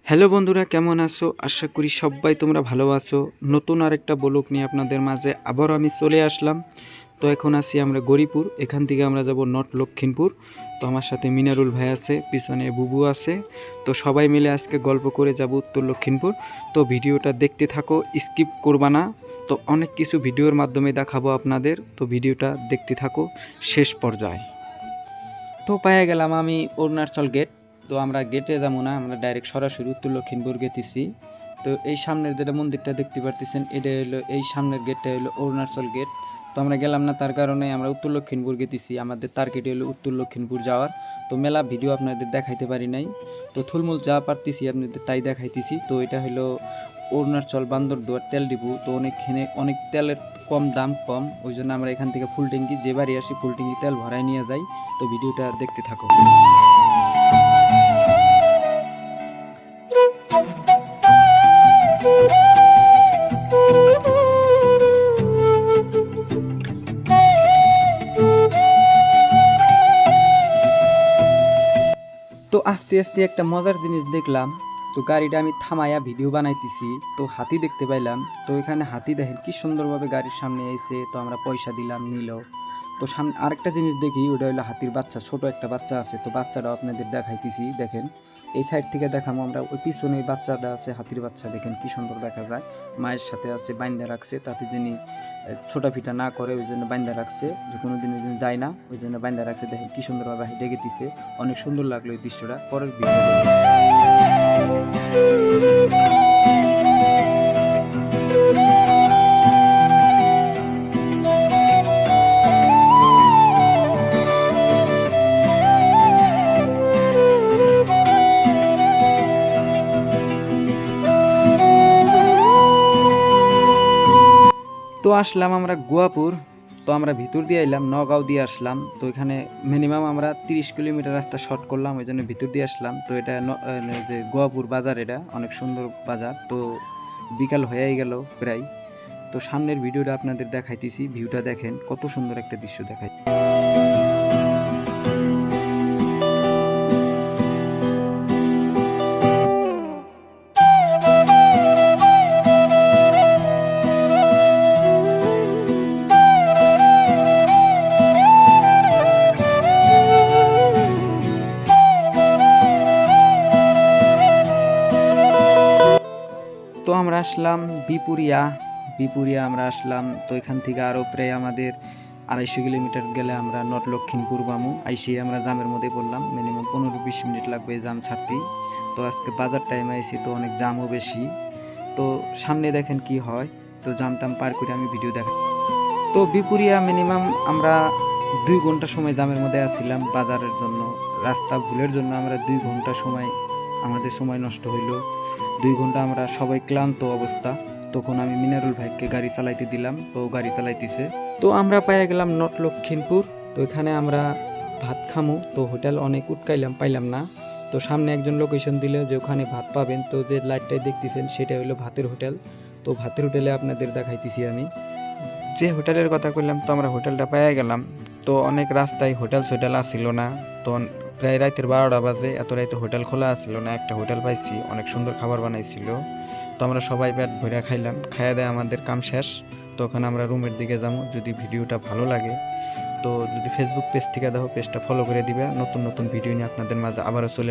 Hello বন্ধুরা, কেমন আছো? আশা করি সবাই তোমরা ভালো আছো। নতুন আরেকটা ব্লগ নিয়ে আপনাদের মাঝে আবারও আমি চলে আসলাম। তো এখন আছি আমরা গরিপুর, এখান থেকে আমরা যাব নর্থ লক্ষিণপুর। তো আমার সাথে মিনারুল ভাই আছে, পিছনে বুবু আছে। তো সবাই মিলে আজকে গল্প করে যাব উত্তর লক্ষিণপুর। তো ভিডিওটা দেখতে থাকো, স্কিপ করবা না। তো অনেক কিছু ভিডিওর মাধ্যমে দেখাবো আপনাদের, তো ভিডিওটা দেখতে থাকো শেষ পর্যায়ে। তো পেয়ে গেলাম আমি অরুণাচল গেট। তো আমরা গেটে যাবো না, আমরা ডাইরেক্ট সরাসরি উত্তর লক্ষিণপুর গেতেছি। তো এই সামনের যেটা মন্দিরটা দেখতে পারতেছেন, এটা হলো এই সামনের গেটটা হলো অরুণাচল গেট। তো আমরা গেলাম না, তার কারণে আমরা উত্তর লক্ষিণপুর গেতেছি। আমাদের টার্গেট হলো উত্তর লক্ষিণপুর যাওয়ার। তো মেলা ভিডিও আপনাদের দেখাইতে পারি নাই, তো থুলমূল যা পারতেছি আপনাদের তাই দেখাইতেছি। তো এটা হলো অরুণাচল বান্দরদুয়ার তেল ডিপু। তো অনেক তেলের দাম কম, ওই জন্য আমরা এখান থেকে ফুল ট্যাঙ্কি যে বাড়ি আসি ফুল ট্যাঙ্কি তেল ভরাই নিয়ে যাই। তো ভিডিওটা দেখতে থাকো। তো আস্তে আস্তে একটা মজার জিনিস দেখলাম। তো গাড়িটা আমি থামাইয়া ভিডিও বানাইতেছি, তো হাতি দেখতে পাইলাম। তো এখানে হাতি দেখেন কি সুন্দরভাবে গাড়ির সামনে এসে, তো আমরা পয়সা দিলাম, নিল। তো সামনে আরেকটা জিনিস দেখি, ওটা হলো হাতির বাচ্চা, ছোট একটা বাচ্চা আছে। তো বাচ্চাটাও আপনাদের দেখাইতেছি, দেখেন এই সাইড থেকে দেখাবো আমরা। ওই পিছনে বাচ্চাটা আছে, হাতির বাচ্চা, দেখেন কি সুন্দর দেখা যায়। মায়ের সাথে আছে, বাইন্দা রাখছে, তাতে যিনি ছোটাফিটা না করে ওই জন্য বাইন্দা রাখছে, যে কোনো দিন ওই জন্য যায় না, ওই জন্য বাইন্দা রাখছে। দেখেন কি সুন্দরভাবে হেঁটে গেতেছে, অনেক সুন্দর লাগলো এই দৃশ্যটা। পরের ভিডিও তো আসলাম আমরা গোয়াপুর। তো আমরা ভিতর দিয়ে এলাম, নগাঁও দিয়ে আসলাম। তো এখানে মিনিমাম আমরা 30 কিলোমিটার রাস্তা শর্ট করলাম, ওই জন্য ভিতর দিয়ে আসলাম। তো এটা যে গোয়াপুর বাজার, এটা অনেক সুন্দর বাজার। তো বিকাল হয়েই গেল প্রায়। তো সামনের ভিডিওটা আপনাদের দেখাইতেছি, ভিউটা দেখেন কত সুন্দর একটা দৃশ্য দেখাই। তো আমরা আসলাম বিপুরিয়া আমরা আসলাম। তো এখান থেকে আরও প্রায় আমাদের 250 কিলোমিটার গেলে আমরা নর্থ লক্ষিণপুর বামু আইসি। আমরা জামের মধ্যে পড়লাম, মিনিমাম 15-20 মিনিট লাগবে এই জাম ছাড়তেই। তো আজকে বাজার টাইমে আইসি, তো অনেক জামও বেশি। তো সামনে দেখেন কি হয়। তো জাম টাম পার করে আমি ভিডিও দেখা। তো বিপুরিয়া মিনিমাম আমরা 2 ঘন্টা সময় জামের মধ্যে আসছিলাম বাজারের জন্য। রাস্তা ভুলের জন্য আমরা 2 ঘন্টা সময়, আমাদের সময় নষ্ট হইল 2 ঘন্টা। আমরা সবাই ক্লান্ত অবস্থা। তখন আমি মিনারুল ভাইকে গাড়ি চালাইতে দিলাম, তো গাড়ি চালাইতেছে। তো আমরা পাইয়া গেলাম নর্থ লক্ষিণপুর। তো এখানে আমরা ভাত খামু। তো হোটেল অনেক উটকাইলাম, পাইলাম না। তো সামনে একজন লোকেশন দিল যে ওখানে ভাত পাবেন। তো যে লাইটটাই দেখতেছেন সেটা হলো ভাতের হোটেল। তো ভাতের হোটেলে আপনাদের দেখাইতেছি আমি যে হোটেলের কথা বললাম। তো আমরা হোটেলটা পাইয়া গেলাম। তো অনেক রাস্তায় হোটেল আসছিল না। তো প্রায় রাতের 12টা বাজে, এত রাতে হোটেল খোলা আসছিল না। একটা হোটেল পাইছি, অনেক সুন্দর খাবার বানাইছিল। তো আমরা সবাই পেট ভরে খাইলাম, খাইয়া দেয় আমাদের কাম শেষ। তখন আমরা রুমের দিকে যাবো। যদি ভিডিওটা ভালো লাগে, তো যদি ফেসবুক পেজ থেকে দেখো, পেজটা ফলো করে দিবে। নতুন নতুন ভিডিও নিয়ে আপনাদের মাঝে আবারও চলে